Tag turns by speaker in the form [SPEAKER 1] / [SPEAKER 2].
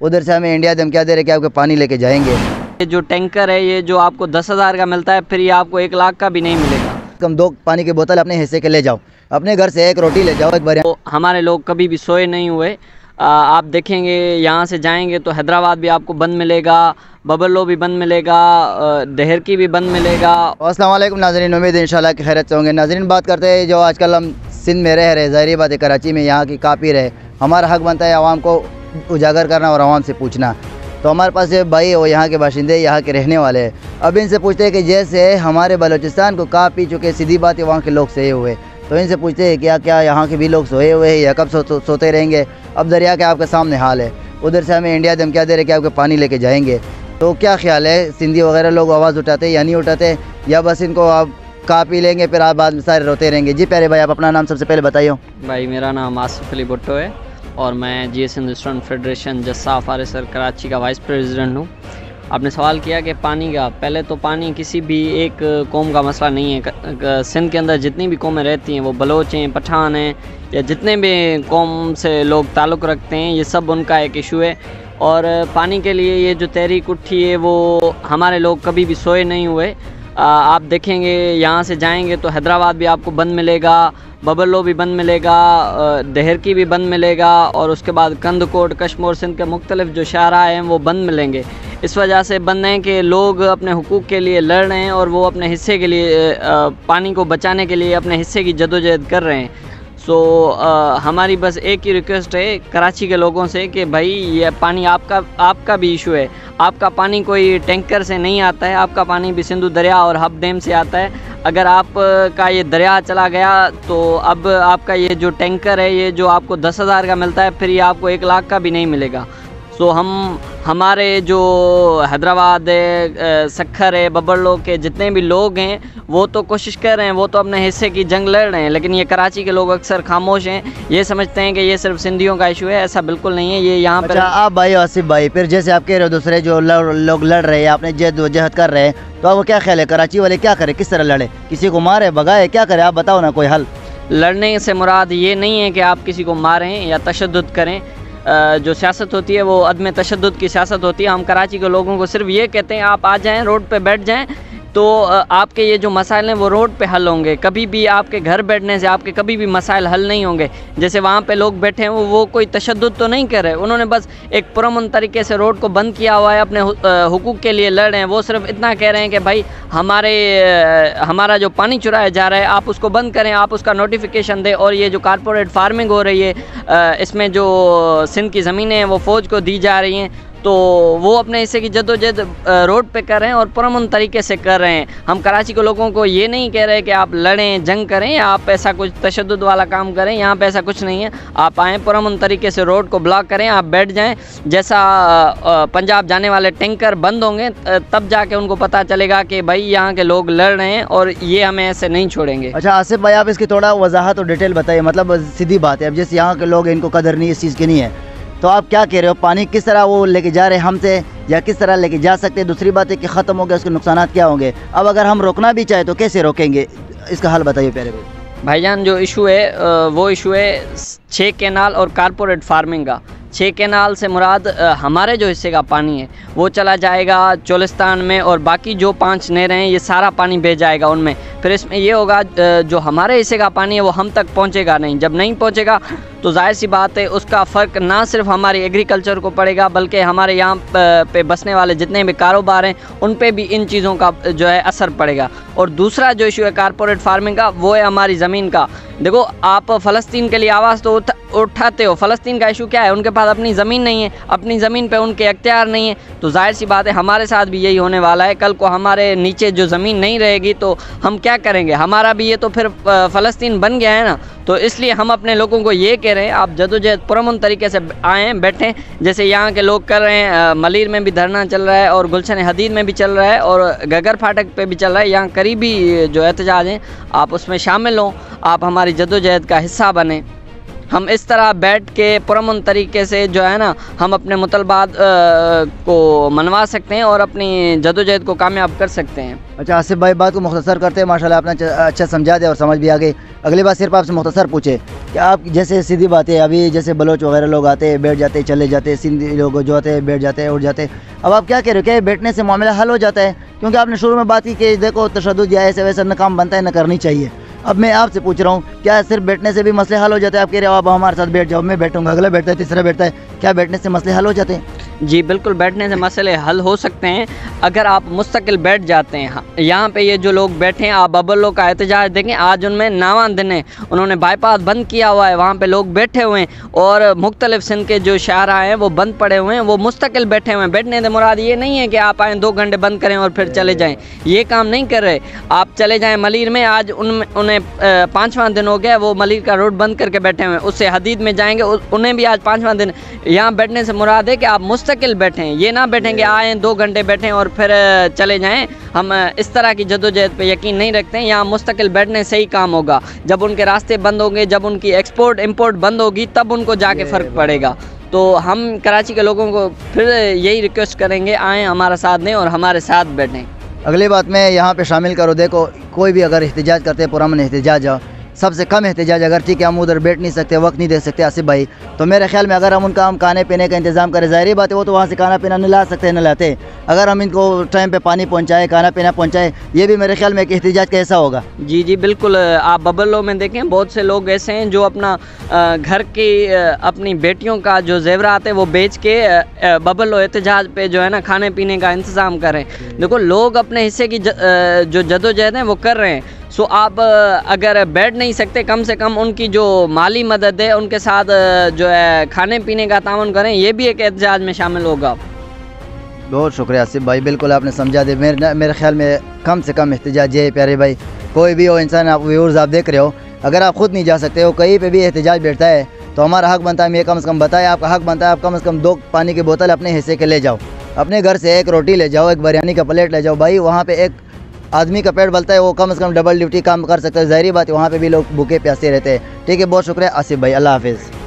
[SPEAKER 1] उधर से हमें इंडिया धमकियाँ दे रहे कि आपके पानी लेके जाएंगे।
[SPEAKER 2] ये जो टैंकर है ये जो आपको 10,000 का मिलता है, फिर ये आपको 1 लाख का भी नहीं मिलेगा।
[SPEAKER 1] कम 2 पानी की बोतल अपने हिस्से के ले जाओ, अपने घर से 1 रोटी ले जाओ एक बार।
[SPEAKER 2] तो हमारे लोग कभी भी सोए नहीं हुए। आप देखेंगे यहाँ से जाएंगे तो हैदराबाद भी आपको बंद मिलेगा, बबलो भी बंद मिलेगा, देहरकी भी बंद मिलेगा।
[SPEAKER 1] अस्सलाम वालेकुम नाज़रीन, उम्मीद है इंशाल्लाह कि खैरियत से होंगे। नाज़रीन, बात करते हैं जो आजकल हम सिंध में रह रहे, ज़ाहिर बात है कराची में यहाँ की कापी रहे, हमारा हक बनता है आवाम को उजागर करना और आवाम से पूछना। तो हमारे पास ये भाई वो यहाँ के बाशिंदे, यहाँ के रहने वाले हैं। अब इनसे पूछते हैं कि जैसे हमारे बलूचिस्तान को का पी चुके, सीधी बात है वहाँ के लोग सोए हुए, तो इनसे पूछते हैं क्या क्या यहाँ के भी लोग सोए हुए हैं या कब सोते रहेंगे। अब दरिया के आपके सामने हाल है, उधर से हमें इंडिया धमकियाँ दे रहे कि आपके पानी लेके जाएंगे। तो क्या ख्याल है, सिंधी वगैरह लोग आवाज़ उठाते या नहीं उठाते, या बस इनको आप का पी लेंगे फिर आप बाद में सारे रोते रहेंगे? जी प्यारे भाई, आप अपना नाम सबसे पहले बताइए।
[SPEAKER 2] भाई मेरा नाम आसिफ अली भुट्टो है और मैं GS हिंदुस्तान फेडरेशन जस्सा फारिसर कराची का वाइस प्रेसिडेंट हूँ। आपने सवाल किया कि पानी का, पहले तो पानी किसी भी एक कौम का मसला नहीं है। सिंध के अंदर जितनी भी कौमें रहती हैं, वो बलोच हैं, पठान हैं, या जितने भी कौम से लोग ताल्लुक़ रखते हैं, ये सब उनका एक इशू है। और पानी के लिए ये जो तहरीक उठी है वो हमारे लोग कभी भी सोए नहीं हुए। आप देखेंगे यहाँ से जाएंगे तो हैदराबाद भी आपको बंद मिलेगा, बबलो भी बंद मिलेगा, देहरकी भी बंद मिलेगा, और उसके बाद कंदकोट, कश्मीर, सिंध के मुख्तलिफ जो शाहरा हैं वो बंद मिलेंगे। इस वजह से बंद हैं कि लोग अपने हुकूक़ के लिए लड़ रहे हैं और वो अपने हिस्से के लिए, पानी को बचाने के लिए अपने हिस्से की जदोजहद कर रहे हैं। हमारी बस एक ही रिक्वेस्ट है कराची के लोगों से कि भाई ये पानी आपका भी इशू है। आपका पानी कोई टैंकर से नहीं आता है, आपका पानी भी सिंधु दरिया और हब डैम से आता है। अगर आपका ये दरिया चला गया तो अब आपका ये जो टैंकर है, ये जो आपको 10,000 का मिलता है, फिर ये आपको 1 लाख का भी नहीं मिलेगा। हमारे जो हैदराबाद है, सक्खर है, बबलो के जितने भी लोग हैं वो तो कोशिश कर रहे हैं, वो तो अपने हिस्से की जंग लड़ रहे हैं, लेकिन ये कराची के लोग अक्सर खामोश हैं। ये समझते हैं कि ये सिर्फ सिंधियों का इशू है, ऐसा बिल्कुल नहीं है। ये यहाँ पर
[SPEAKER 1] आप भाई आसिफ भाई, फिर जैसे आप कह रहे हो दूसरे जो लोग लड़ रहे हैं, आपने जदोजहद कर रहे हैं, तो आपको क्या ख्याल है कराची वाले क्या करें, किस तरह लड़े, किसी को मारे, भगाए, क्या करें? आप बताओ ना कोई हल।
[SPEAKER 2] लड़ने से मुराद ये नहीं है कि आप किसी को मारें या तशद्दुद करें। जो सियासत होती है वो अदम तशद्दुद की सियासत होती है। हम कराची के लोगों को सिर्फ ये कहते हैं आप आ जाएं, रोड पे बैठ जाएं, तो आपके ये जो मसाइल हैं वो रोड पे हल होंगे। कभी भी आपके घर बैठने से आपके कभी भी मसाइल हल नहीं होंगे। जैसे वहाँ पे लोग बैठे हैं वो कोई तशद्दुद तो नहीं कर रहे, उन्होंने बस एक पुरअमन तरीके से रोड को बंद किया हुआ है, अपने हुकूक के लिए लड़ रहे हैं। वो सिर्फ इतना कह रहे हैं कि भाई हमारा जो पानी चुराया जा रहा है आप उसको बंद करें, आप उसका नोटिफिकेशन दें। और ये जो कारपोरेट फार्मिंग हो रही है, इसमें जो सिंध की ज़मीनें हैं वो फ़ौज को दी जा रही हैं, तो वो अपने हिस्से की जद्दोजहद रोड पे कर रहे हैं और पुरअमन तरीके से कर रहे हैं। हम कराची के लोगों को ये नहीं कह रहे कि आप लड़ें, जंग करें, या आप ऐसा कुछ तशद्दुद वाला काम करें। यहाँ पे ऐसा कुछ नहीं है। आप आएँ, पुरअमन तरीके से रोड को ब्लॉक करें, आप बैठ जाएं। जैसा पंजाब जाने वाले टैंकर बंद होंगे तब जाके उनको पता चलेगा कि भाई यहाँ के लोग लड़ रहे हैं और ये हमें ऐसे नहीं छोड़ेंगे।
[SPEAKER 1] अच्छा आसिफ भाई, आप इसकी थोड़ा वजाहत और डिटेल बताइए। मतलब सीधी बात है, अब जैसे यहाँ के लोग इनको कदर नहीं इस चीज़ की नहीं है, तो आप क्या कह रहे हो, पानी किस तरह वो लेके जा रहे हैं हमसे, या किस तरह लेके जा सकते हैं? दूसरी बात है कि ख़त्म हो गया, उसके नुकसान क्या होंगे? अब अगर हम रोकना भी चाहे तो कैसे रोकेंगे, इसका हल बताइए प्यारे भाई।
[SPEAKER 2] भाईजान, जो इशू है वो इशू है 6 कैनाल और कारपोरेट फार्मिंग का। 6 कैनाल से मुराद हमारे जो हिस्से का पानी है वो चला जाएगा चोलिस्तान में, और बाकी जो 5 नहरें हैं ये सारा पानी बह जाएगा उनमें। फिर इसमें ये होगा जो हमारे हिस्से का पानी है वो हम तक पहुंचेगा नहीं। जब नहीं पहुंचेगा तो जाहिर सी बात है उसका फ़र्क ना सिर्फ हमारी एग्रीकल्चर को पड़ेगा, बल्कि हमारे यहाँ पे बसने वाले जितने भी कारोबार हैं उन पे भी इन चीज़ों का जो है असर पड़ेगा। और दूसरा जो इशू है कारपोरेट फार्मिंग का, वो है हमारी ज़मीन का। देखो, आप फ़लस्तीन के लिए आवाज़ तो उठाते हो, फ़लस्तीन का इशू क्या है, उनके पास अपनी ज़मीन नहीं है, अपनी ज़मीन पे उनके अख्तियार नहीं है। तो जाहिर सी बात है हमारे साथ भी यही होने वाला है। कल को हमारे नीचे जो ज़मीन नहीं रहेगी तो हम क्या करेंगे? हमारा भी ये तो फिर फ़लस्तीन बन गया है ना। तो इसलिए हम अपने लोगों को ये कह रहे हैं, आप जदोजहद पुरअमन तरीके से आएँ, बैठें, जैसे यहाँ के लोग कर रहे हैं। मलीर में भी धरना चल रहा है और गुलशन हदीद में भी चल रहा है और गगर फाटक पे भी चल रहा है। यहाँ करीबी जो एहतजाज हैं आप उसमें शामिल हों, आप हमारी जदोजहद का हिस्सा बने। हम इस तरह बैठ के पुरअमन तरीके से जो है ना हम अपने मुतलबात को मनवा सकते हैं और अपनी जदोजहद को कामयाब कर सकते हैं।
[SPEAKER 1] अच्छा आसिफ भाई, बात को मुख्तसर करते हैं, माशाल्लाह आपने अच्छा समझा दिया और समझ भी आ गई। अगली बात सिर्फ आपसे मुख्तसर पूछे कि आप जैसे सीधी बात है, अभी जैसे बलोच वगैरह लोग आते हैं, बैठ जाते, चले जाते, सिंधी लोग जो आते हैं बैठ जाते हैं, उठ जाते, अब आप क्या कह रहे हो, क्या बैठने से मामला हल हो जाता है? क्योंकि आपने शुरू में बात की कि देखो तशद्दुद या ऐसे वैसे न काम बनता है, न करनी चाहिए। अब मैं आपसे पूछ रहा हूँ, क्या सिर्फ बैठने से भी मसले हल हो जाते हैं? आप कह रहे हो आप हमारे साथ बैठ जाओ, मैं बैठूंगा, अगला बैठता है, तीसरा बैठता है, क्या बैठने से मसले हल हो जाते हैं?
[SPEAKER 2] जी बिल्कुल, बैठने से मसले हल हो सकते हैं अगर आप मुस्तकिल बैठ जाते हैं। यहाँ पे ये जो लोग बैठे हैं, आप बबलों का एहतजाज देखें, आज उनमें नावान दिन है, उन्होंने बाईपास बंद किया हुआ है, वहाँ पे लोग बैठे हुए हैं और मुख्तलिफ सिंध के जो शाहरा हैं वो बंद पड़े हुए हैं, वो मुस्तकिल बैठे हुए हैं। बैठने से मुराद ये नहीं है कि आप आएँ 2 घंटे बंद करें और फिर चले जाएँ, ये काम नहीं कर रहे। आप चले जाएँ मलीर में, आज उन्हें 5वां दिन हो गया, वो मलीर का रोड बंद करके बैठे हुए हैं। उससे हदीद में जाएंगे, उन्हें भी आज 5वां दिन। यहाँ बैठने से मुराद है कि आप मुस्तकिल बैठें, ये ना बैठेंगे आएँ 2 घंटे बैठें और फिर चले जाएं। हम इस तरह की जद्दोजहद पे यकीन नहीं रखते हैं। यहाँ मुस्तकिल बैठने से ही काम होगा। जब उनके रास्ते बंद होंगे, जब उनकी एक्सपोर्ट इंपोर्ट बंद होगी, तब उनको जाके फ़र्क पड़ेगा। तो हम कराची के लोगों को फिर यही रिक्वेस्ट करेंगे, आएँ हमारा साथ दें और हमारे साथ बैठें।
[SPEAKER 1] अगली बात मैं यहाँ पे शामिल करूँ, देखो कोई भी अगर एहतजाज करते हैं, पुरअमन एहतजाज हो, सबसे कम एहतजाज अगर ठीक है हम उधर बैठ नहीं सकते, वक्त नहीं दे सकते आसिफ भाई, तो मेरे ख्याल में अगर हम उनका हम खाने पीने का इंतज़ाम करें, ज़ाहिर बात है वो तो वहाँ से खाना पीना नहीं ला सकते, नहीं लाते, अगर हम इनको टाइम पे पानी पहुँचाए, खाना पीना पहुँचाए, ये भी मेरे ख्याल में एक एहतजाज कैसा होगा।
[SPEAKER 2] जी जी बिल्कुल, आप बबलों में देखें बहुत से लोग ऐसे हैं जो अपना घर की अपनी बेटियों का जो जेवरात है वो बेच के बबलो एहतजाज पे जो है ना खाने पीने का इंतज़ाम करें। देखो लोग अपने हिस्से की जो जदोजहद है वो कर रहे हैं। सो आप अगर बैठ नहीं सकते, कम से कम उनकी जो माली मदद है उनके साथ जो है खाने पीने का तावन करें, ये भी एक एहतजाज में शामिल होगा।
[SPEAKER 1] बहुत शुक्रिया आसिफ भाई, बिल्कुल आपने समझा दे। मेरे ख्याल में कम से कम एहतजाज ये है प्यारे भाई, कोई भी हो इंसान, आप व्यूअर्स आप देख रहे हो, अगर आप खुद नहीं जा सकते हो, कहीं पे भी एहतजाज बैठता है तो हमारा हक बनता है, हम ये कम से कम बताएं, आपका हक बनता है, आप कम से कम 2 पानी की बोतल अपने हिस्से के ले जाओ, अपने घर से 1 रोटी ले जाओ, 1 बिरयानी का प्लेट ले जाओ भाई। वहाँ पे एक आदमी का पेट बलता है, वो कम से कम डबल ड्यूटी काम कर सकता है, ज़ाहिर बात है वहाँ पे भी लोग भूखे प्यासे रहते हैं। ठीक है, बहुत शुक्रिया आसिफ भाई, अल्लाह हाफिज़।